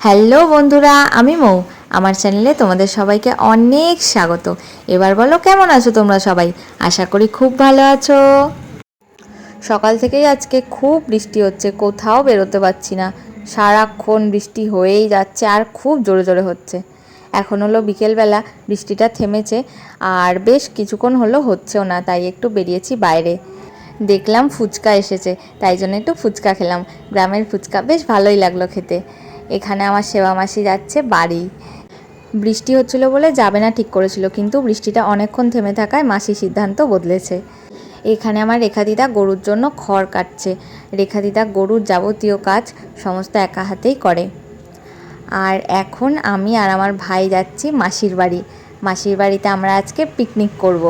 Hello বন্ধুরা, আমি মৌ। আমার চ্যানেলে তোমাদের সবাইকে অনেক স্বাগত। এবার বলো, কেমন আছো তোমরা সবাই? আশা করি খুব ভালো আছো। সকাল থেকেই আজকে খুব বৃষ্টি হচ্ছে, কোথাও বেরোতে পারছি না। সারাক্ষণ বৃষ্টি হয়েই যাচ্ছে আর খুব জোরে জোরে হচ্ছে। এখন হলো বিকেলবেলা, বৃষ্টিটা থেমেছে আর বেশ কিছুক্ষণ হলো হচ্ছেও না, তাই একটু বেরিয়েছি বাইরে। দেখলাম ফুচকা এসেছে, তাই জন্য একটু ফুচকা খেলাম। গ্রামের ফুচকা বেশ ভালোই লাগলো খেতে। এখানে আমার সেবা মাসি যাচ্ছে বাড়ি। বৃষ্টি হচ্ছিল বলে যাবে না ঠিক করেছিল, কিন্তু বৃষ্টিটা অনেকক্ষণ থেমে থাকায় মাসি সিদ্ধান্ত বদলেছে। এখানে আমার রেখা দিদা গরুর জন্য খড় কাটছে। রেখা দিদা গরুর যাবতীয় কাজ সমস্ত একা হাতেই করে। আর এখন আমি আর আমার ভাই যাচ্ছি মাসির বাড়ি। মাসির বাড়িতে আমরা আজকে পিকনিক করব।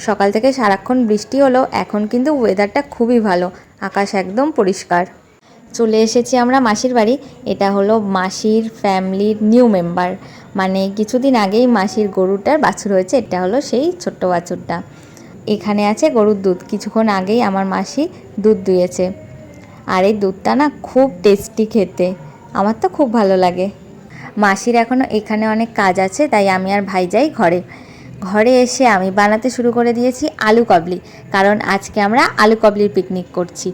সকাল থেকে সারাক্ষণ বৃষ্টি হলো, এখন কিন্তু ওয়েদারটা খুবই ভালো, আকাশ একদম পরিষ্কার। চলে এসেছি আমরা মাসির বাড়ি। এটা হলো মাসির ফ্যামিলির নিউ মেম্বার, মানে কিছুদিন আগেই মাসির গরুটার বাছুর হয়েছে। এটা হলো সেই ছোট্ট বাছুরটা। এখানে আছে গরুর দুধ, কিছুক্ষণ আগেই আমার মাসি দুধ দুয়েছে। আর এই দুধটা না খুব টেস্টি খেতে, আমার তো খুব ভালো লাগে। মাসির এখনও এখানে অনেক কাজ আছে, তাই আমি আর ভাই যাই ঘরে। ঘরে এসে আমি বানাতে শুরু করে দিয়েছি আলু কাবলি, কারণ আজকে আমরা আলু কাবলির পিকনিক করছি।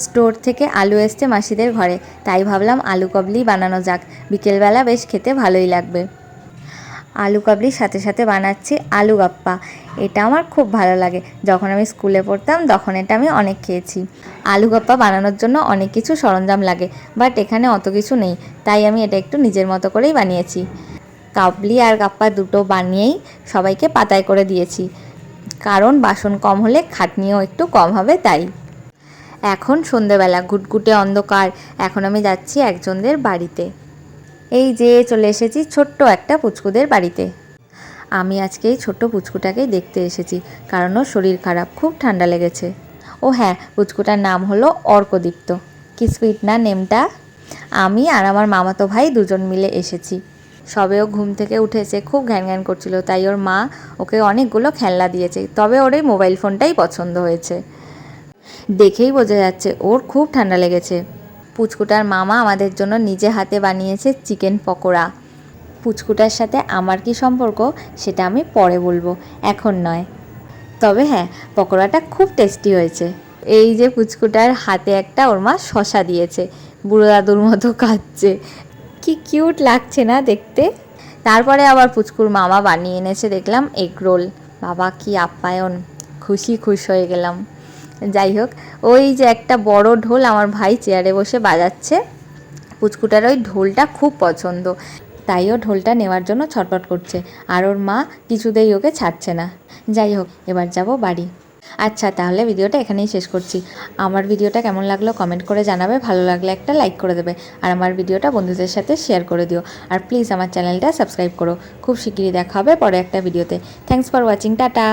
স্টোর থেকে আলু এসছে মাসিদের ঘরে, তাই ভাবলাম আলু কাবলি বানানো যাক, বিকেলবেলা বেশ খেতে ভালোই লাগবে। আলু কাবলির সাথে সাথে বানাচ্ছি আলু গাপ্পা। এটা আমার খুব ভালো লাগে, যখন আমি স্কুলে পড়তাম তখন এটা আমি অনেক খেয়েছি। আলু গাপ্পা বানানোর জন্য অনেক কিছু সরঞ্জাম লাগে, বাট এখানে অত কিছু নেই, তাই আমি এটা একটু নিজের মতো করেই বানিয়েছি। কাবলি আর গাপ্পা দুটো বানিয়েই সবাইকে পাতায় করে দিয়েছি, কারণ বাসন কম হলে খাটনিও একটু কম হবে তাই। এখন সন্ধেবেলা, ঘুটঘুটে অন্ধকার। এখন আমি যাচ্ছি একজনদের বাড়িতে। এই যে চলে এসেছি ছোট্ট একটা পুচকুদের বাড়িতে। আমি আজকে এই ছোট্ট পুচকুটাকেই দেখতে এসেছি, কারণ ওর শরীর খারাপ, খুব ঠান্ডা লেগেছে। ও হ্যাঁ, পুচকুটার নাম হলো অর্কদীপ্ত। কি সুইট না নেমটা। আমি আর আমার মামাতো ভাই দুজন মিলে এসেছি। সবেও ঘুম থেকে উঠেছে, খুব ঘ্যান ঘ্যান করছিল, তাই ওর মা ওকে অনেকগুলো খেলনা দিয়েছে, তবে ওর এই মোবাইল ফোনটাই পছন্দ হয়েছে। দেখেই বোঝা যাচ্ছে ওর খুব ঠান্ডা লেগেছে। পুচকুটার মামা আমাদের জন্য নিজে হাতে বানিয়েছে চিকেন পকোড়া। পুচকুটার সাথে আমার কি সম্পর্ক সেটা আমি পরে বলবো, এখন নয়। তবে হ্যাঁ, পকোড়াটা খুব টেস্টি হয়েছে। এই যে পুচকুটার হাতে একটা ওর মা শশা দিয়েছে, বুড়ো দাদুর মতো খাচ্ছে। কি কিউট লাগছে না দেখতে। তারপরে আবার পুচকুর মামা বানিয়ে এনেছে দেখলাম এগ রোল। বাবা কি আপ্যায়ন, খুশি হয়ে গেলাম। যাই হোক, ওই যে একটা বড় ঢোল আমার ভাই চেয়ারে বসে বাজাচ্ছে। পুচকুটার ওই ঢোলটা খুব পছন্দ, তাই ও ঢোলটা নেওয়ার জন্য ছটফট করছে, আর ওর মা কিছুতেই ওকে ছাড়ছে না। যাই হোক, এবার যাব বাড়ি। আচ্ছা, তাহলে ভিডিওটা এখানেই শেষ করছি। আমার ভিডিওটা কেমন লাগলো কমেন্ট করে জানাবে, ভালো লাগলে একটা লাইক করে দেবে, আর আমার ভিডিওটা বন্ধুদের সাথে শেয়ার করে দিও। আর প্লিজ আমার চ্যানেলটা সাবস্ক্রাইব করো। খুব শিগগিরই দেখা হবে পরে একটা ভিডিওতে। Thanks for watching, tata.